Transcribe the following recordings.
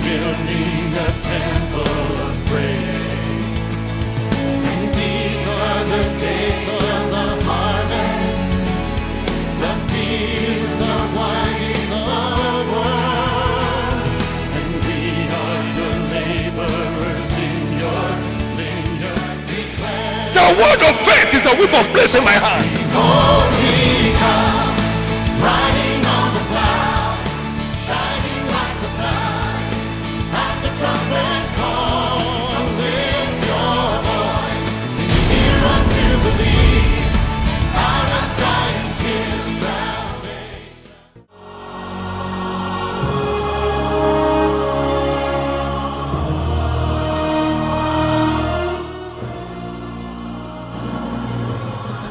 building a temple of praise. And these are the days of the harvest. The fields are wide in the world, and we are your laborers in your vineyard. Declare The word of faith is the whip of grace in my hand. behold, he comes, riding on the clouds, shining like the sun. At the trumpet call, lift your voice. If you hear unto believe, out of Zion's hill salvation.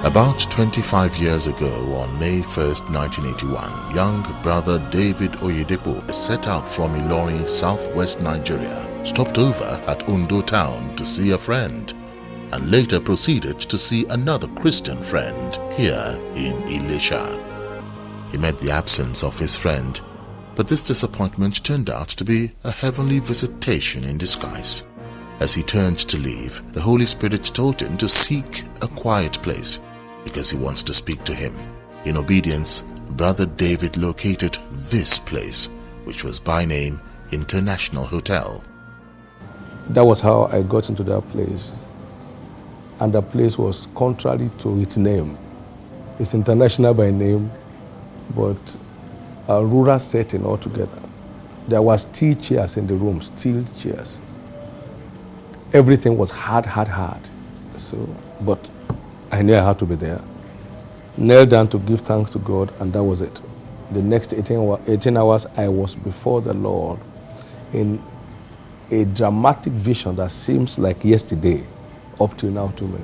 About 25 years ago, on May 1st, 1981, young brother David Oyedepo set out from Ilorin, southwest Nigeria, stopped over at Ondo town to see a friend, and later proceeded to see another Christian friend here in Ilesha. He met the absence of his friend, but this disappointment turned out to be a heavenly visitation in disguise. As he turned to leave, the Holy Spirit told him to seek a quiet place because he wants to speak to him. In obedience, Brother David located this place, which was by name International Hotel. That was how I got into that place. And the place was contrary to its name. It's international by name, but a rural setting altogether. There was steel chairs in the room, steel chairs. Everything was hard. So, but I knew I had to be there. Knelt down to give thanks to God, and that was it. The next 18 hours, I was before the Lord in a dramatic vision that seems like yesterday, up till now to me.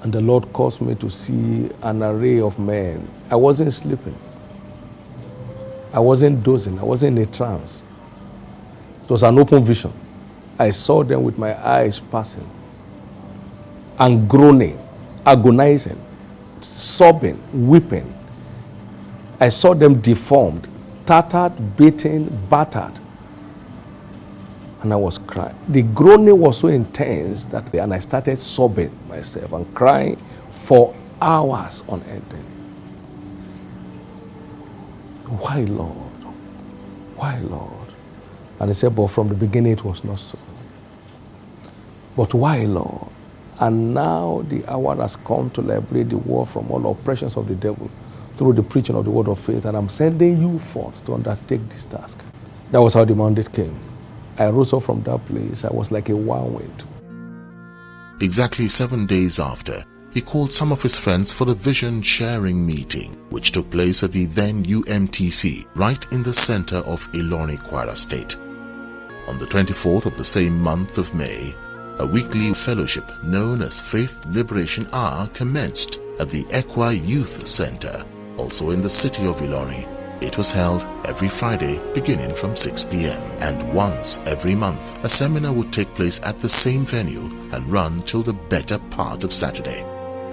And the Lord caused me to see an array of men. I wasn't sleeping. I wasn't dozing. I wasn't in a trance. It was an open vision. I saw them with my eyes passing and groaning, agonizing, sobbing, weeping. I saw them deformed, tattered, beaten, battered. And I was crying. The groaning was so intense that and I started sobbing myself and crying for hours on end. Why, Lord? Why, Lord? And he said, but from the beginning it was not so. But why, Lord? And now the hour has come to liberate the world from all oppressions of the devil through the preaching of the word of faith. And I'm sending you forth to undertake this task. That was how the mandate came. I rose up from that place. I was like a whirlwind. Exactly 7 days after, he called some of his friends for a vision sharing meeting, which took place at the then UMTC, right in the center of Ilorin, Kwara State. On the 24th of the same month of May, a weekly fellowship known as Faith Liberation Hour commenced at the Ekwa Youth Center, also in the city of Ilorin. It was held every Friday beginning from 6 p.m. and once every month a seminar would take place at the same venue and run till the better part of Saturday.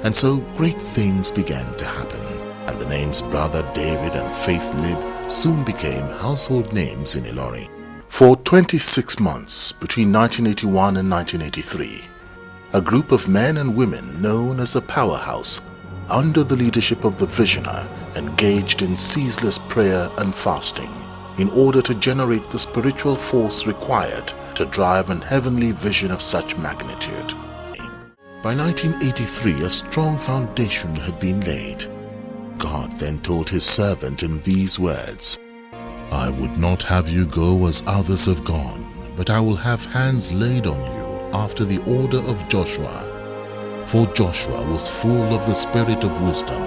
And so great things began to happen, and the names Brother David and Faith Lib soon became household names in Ilorin. For 26 months between 1981 and 1983, a group of men and women known as the Powerhouse, under the leadership of the Visioner, engaged in ceaseless prayer and fasting in order to generate the spiritual force required to drive an heavenly vision of such magnitude. By 1983, a strong foundation had been laid. God then told his servant in these words, I would not have you go as others have gone, but I will have hands laid on you after the order of Joshua. For Joshua was full of the spirit of wisdom,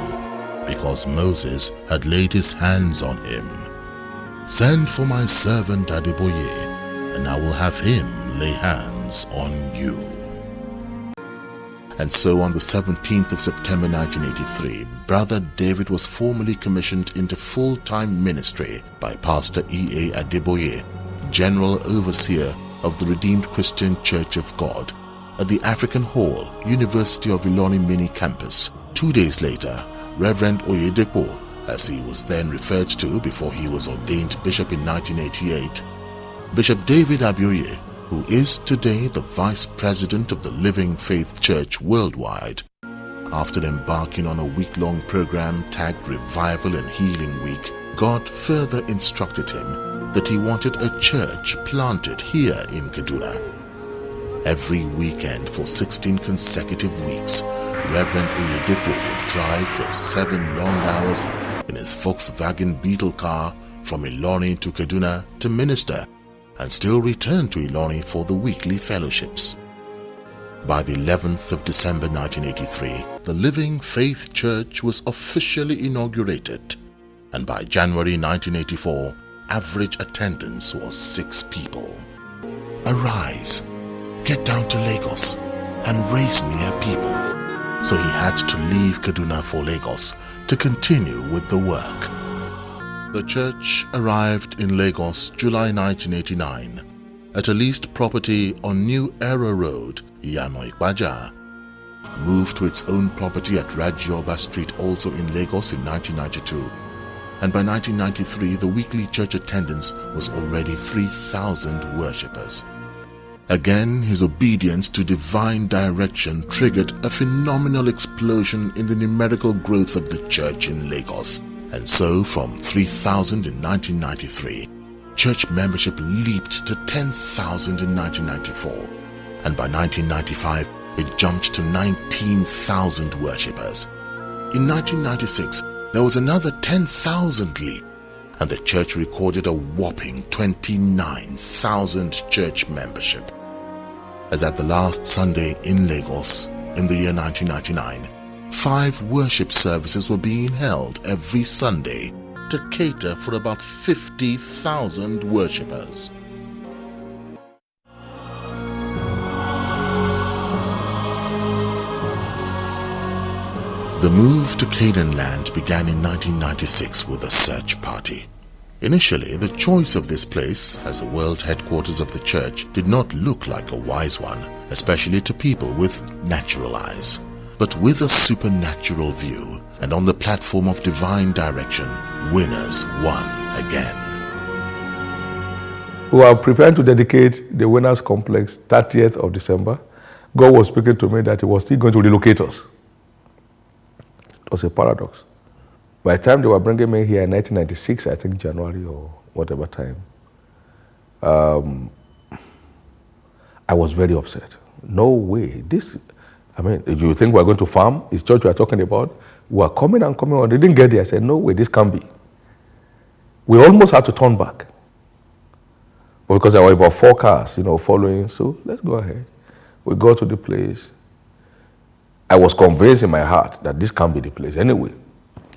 because Moses had laid his hands on him. Send for my servant Adeboye, and I will have him lay hands on you. And so on the 17th of September 1983, Brother David was formally commissioned into full-time ministry by Pastor E.A. Adeboye, General Overseer of the Redeemed Christian Church of God, at the African Hall, University of Ilorin Mini Campus. 2 days later, Reverend Oyedepo as he was then referred to before he was ordained bishop in 1988, Bishop David Abioye, who is today the Vice President of the Living Faith Church worldwide, after embarking on a week-long program tagged Revival and Healing Week, God further instructed him that he wanted a church planted here in Kaduna. Every weekend for 16 consecutive weeks, Reverend Oyedepo would drive for 7 long hours in his Volkswagen Beetle car from Ilorin to Kaduna to minister, and still return to Ilorin for the weekly fellowships. By the 11th of December 1983, the Living Faith Church was officially inaugurated, and by January 1984, average attendance was 6 people. Arise, get down to Lagos, and raise me a people. So he had to leave Kaduna for Lagos to continue with the work. The church arrived in Lagos July 1989 at a leased property on New Era Road, Iyano Ipaja. Moved to its own property at Rajioba Street, also in Lagos, in 1992. And by 1993, the weekly church attendance was already 3,000 worshippers. Again, his obedience to divine direction triggered a phenomenal explosion in the numerical growth of the church in Lagos. And so, from 3,000 in 1993, church membership leaped to 10,000 in 1994. And by 1995, it jumped to 19,000 worshippers. In 1996, there was another 10,000 leap, and the church recorded a whopping 29,000 church membership. As at the last Sunday in Lagos in the year 1999, 5 worship services were being held every Sunday to cater for about 50,000 worshippers. The move to Canaan land began in 1996 with a search party. Initially, the choice of this place as the world headquarters of the church did not look like a wise one, especially to people with natural eyes. But with a supernatural view and on the platform of divine direction, winners won again. We are preparing to dedicate the Winners Complex 30th of December. God was speaking to me that he was still going to relocate us. It was a paradox. By the time they were bringing me here in 1996, I think January or whatever time, I was very upset. No way. If you think we're going to farm, it's church we're talking about, we're coming and coming on. They didn't get there. I said, no way, this can't be. We almost had to turn back. But because there were about 4 cars, following, so let's go ahead. We got to the place. I was convinced in my heart that this can't be the place. Anyway,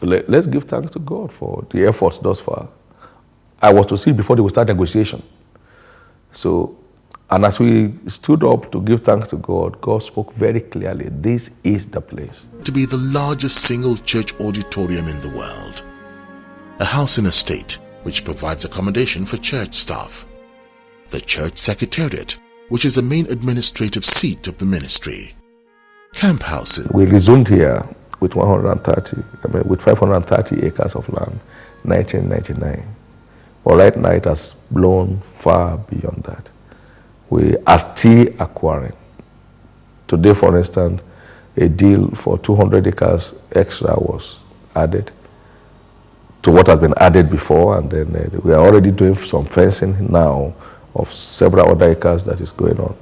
let's give thanks to God for the efforts thus far. I was to see before they would start negotiation. And as we stood up to give thanks to God, God spoke very clearly, this is the place. To be the largest single church auditorium in the world. A house in a state which provides accommodation for church staff. The church secretariat, which is the main administrative seat of the ministry. Camp houses. We resumed here with 530 acres of land, 1999. But right now it has blown far beyond that. We are still acquiring. Today, for instance, a deal for 200 acres extra was added to what has been added before, and then we are already doing some fencing now of several other acres that is going on.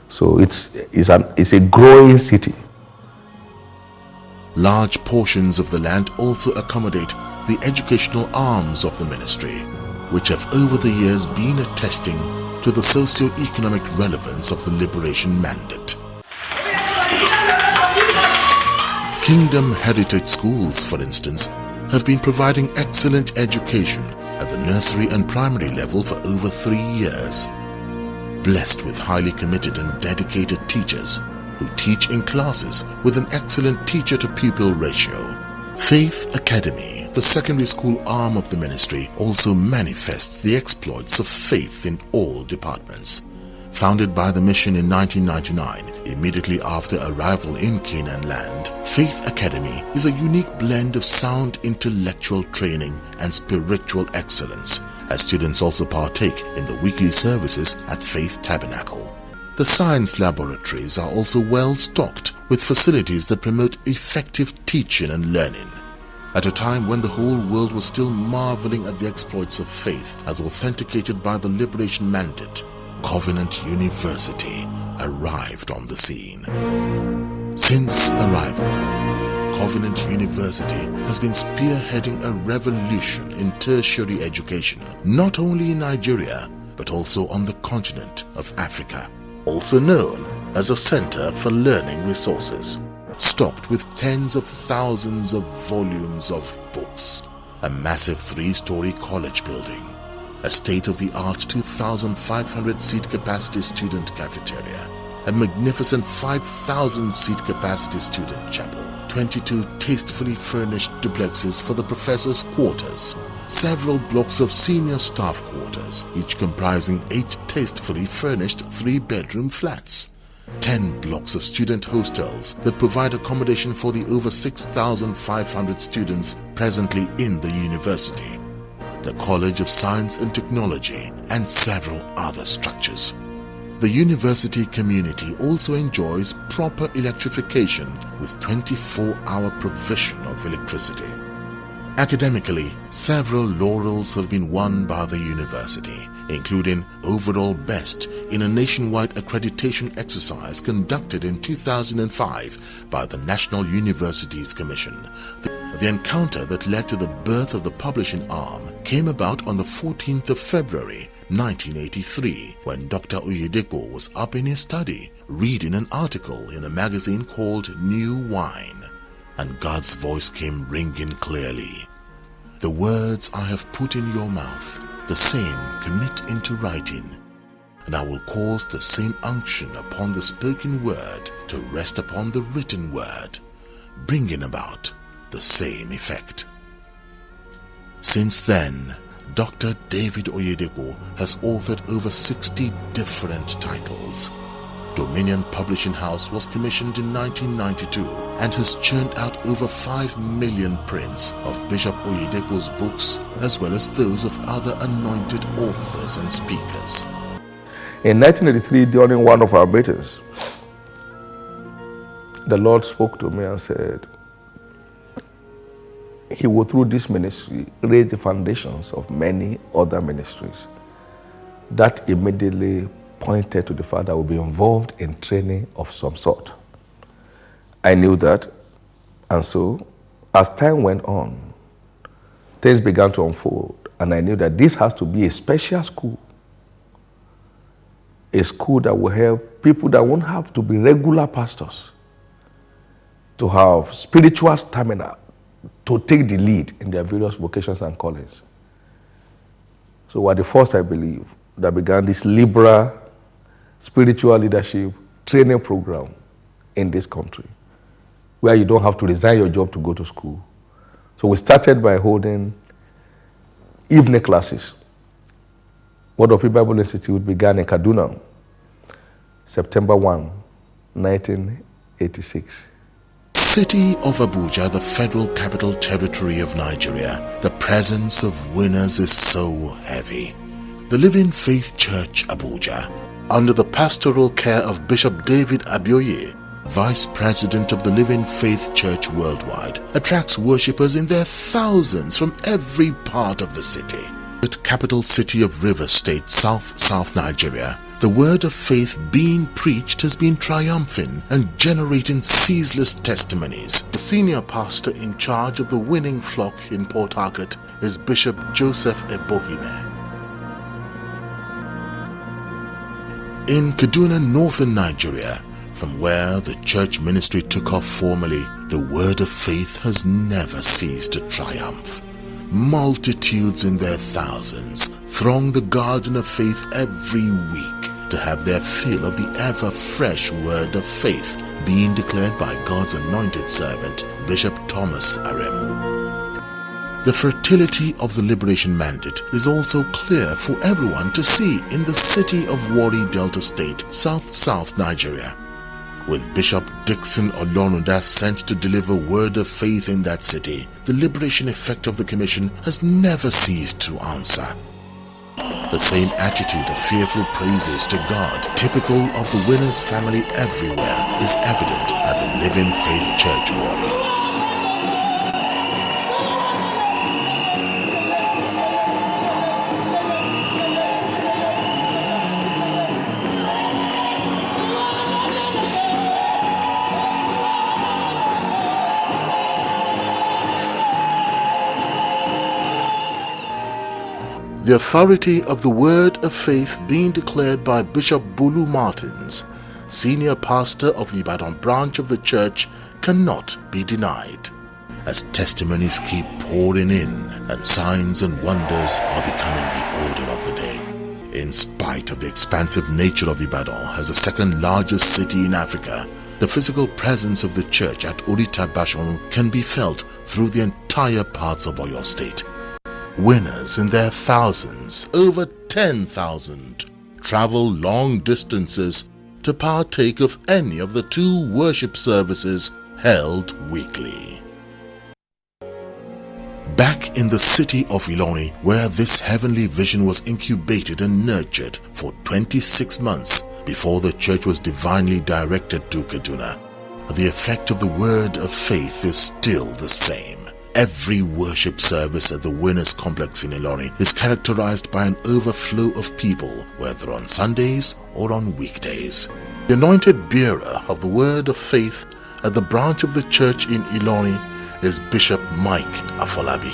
So it's a growing city. Large portions of the land also accommodate the educational arms of the ministry, which have over the years been attesting to the socio-economic relevance of the liberation mandate. Kingdom Heritage Schools, for instance, have been providing excellent education at the nursery and primary level for over 3 years. Blessed with highly committed and dedicated teachers who teach in classes with an excellent teacher-to-pupil ratio. Faith Academy, the secondary school arm of the ministry, also manifests the exploits of faith in all departments. Founded by the mission in 1999, Immediately after arrival in Canaan land, Faith Academy is a unique blend of sound intellectual training and spiritual excellence, as students also partake in the weekly services at Faith Tabernacle. The science laboratories are also well stocked with facilities that promote effective teaching and learning. At a time when the whole world was still marveling at the exploits of faith as authenticated by the Liberation Mandate, Covenant University arrived on the scene. Since arrival, Covenant University has been spearheading a revolution in tertiary education, not only in Nigeria, but also on the continent of Africa, also known as a center for learning resources, stocked with tens of thousands of volumes of books, a massive 3-story college building, a state-of-the-art 2,500 seat capacity student cafeteria, a magnificent 5,000 seat capacity student chapel, 22 tastefully furnished duplexes for the professors' quarters, several blocks of senior staff quarters, each comprising 8 tastefully furnished 3-bedroom flats, 10 blocks of student hostels that provide accommodation for the over 6,500 students presently in the university, the College of Science and Technology, and several other structures. The university community also enjoys proper electrification with 24-hour provision of electricity. Academically, several laurels have been won by the university, including overall best in a nationwide accreditation exercise conducted in 2005 by the National Universities Commission. The encounter that led to the birth of the publishing arm came about on the 14th of February 1983 when Dr. Oyedepo was up in his study reading an article in a magazine called New Wine, and God's voice came ringing clearly. The words I have put in your mouth, the same commit into writing, and I will cause the same unction upon the spoken word to rest upon the written word, bringing about the same effect. Since then, Dr. David Oyedepo has authored over 60 different titles. Dominion Publishing House was commissioned in 1992 and has churned out over 5 million prints of Bishop Oyedepo's books as well as those of other anointed authors and speakers. In 1983, during one of our meetings, the Lord spoke to me and said, He will, through this ministry, raise the foundations of many other ministries. That immediately pointed to the fact that I will be involved in training of some sort. I knew that, and so as time went on, things began to unfold, and I knew that this has to be a special school, a school that will help people that won't have to be regular pastors to have spiritual stamina to take the lead in their various vocations and callings. So we're the first, I believe, that began this liberal spiritual leadership training program in this country, where you don't have to resign your job to go to school. So we started by holding evening classes. Word of Faith Bible Institute began in Kaduna, September 1, 1986. City of Abuja, the Federal Capital Territory of Nigeria, the presence of winners is so heavy. The Living Faith Church Abuja, under the pastoral care of Bishop David Abioye, Vice President of the Living Faith Church Worldwide, attracts worshippers in their thousands from every part of the city. The capital city of Rivers State, South Nigeria, the word of faith being preached has been triumphing and generating ceaseless testimonies. The senior pastor in charge of the winning flock in Port Harcourt is Bishop Joseph Ebohime. In Kaduna, northern Nigeria, from where the church ministry took off formally, the word of faith has never ceased to triumph. Multitudes in their thousands throng the garden of faith every week to have their fill of the ever-fresh word of faith being declared by God's anointed servant, Bishop Thomas Aremu. The fertility of the Liberation Mandate is also clear for everyone to see in the city of Warri Delta State, South Nigeria. With Bishop Dixon Olorunda sent to deliver word of faith in that city, the liberation effect of the commission has never ceased to answer. The same attitude of fearful praises to God, typical of the winner's family everywhere, is evident at the Living Faith Church Warri. The authority of the word of faith being declared by Bishop Bulu Martins, senior pastor of the Ibadan branch of the church, cannot be denied, as testimonies keep pouring in and signs and wonders are becoming the order of the day. In spite of the expansive nature of Ibadan as the second largest city in Africa, the physical presence of the church at Orita Bashorun can be felt through the entire parts of Oyo State. Winners in their thousands, over 10,000, travel long distances to partake of any of the 2 worship services held weekly. Back in the city of Ilorin, where this heavenly vision was incubated and nurtured for 26 months before the church was divinely directed to Kaduna, the effect of the word of faith is still the same. Every worship service at the Winners Complex in Ilorin is characterized by an overflow of people, whether on Sundays or on weekdays. The anointed bearer of the word of faith at the branch of the church in Ilorin is Bishop Mike Afolabi.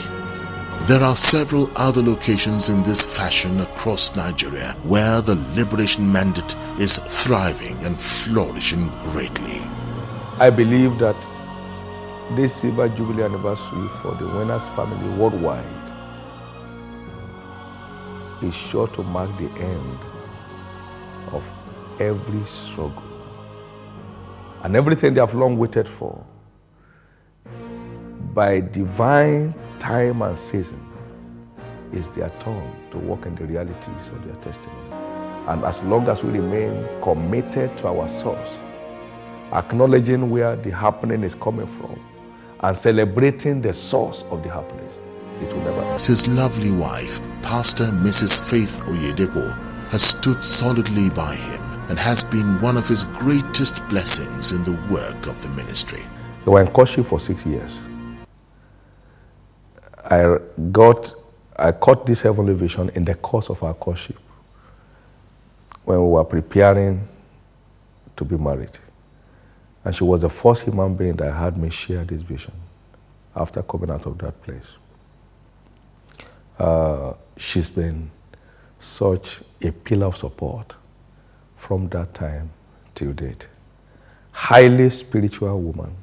There are several other locations in this fashion across Nigeria where the liberation mandate is thriving and flourishing greatly. I believe that this Silver Jubilee anniversary for the Winners family worldwide is sure to mark the end of every struggle and everything they have long waited for. By divine time and season, it's their turn to walk in the realities of their testimony. And as long as we remain committed to our source, acknowledging where the happening is coming from, and celebrating the source of the happiness, it will never end. His lovely wife, Pastor Mrs. Faith Oyedepo, has stood solidly by him and has been one of his greatest blessings in the work of the ministry. They were in courtship for 6 years. I caught this heavenly vision in the course of our courtship when we were preparing to be married. And she was the first human being that had me share this vision after coming out of that place. She's been such a pillar of support from that time till date. Highly spiritual woman,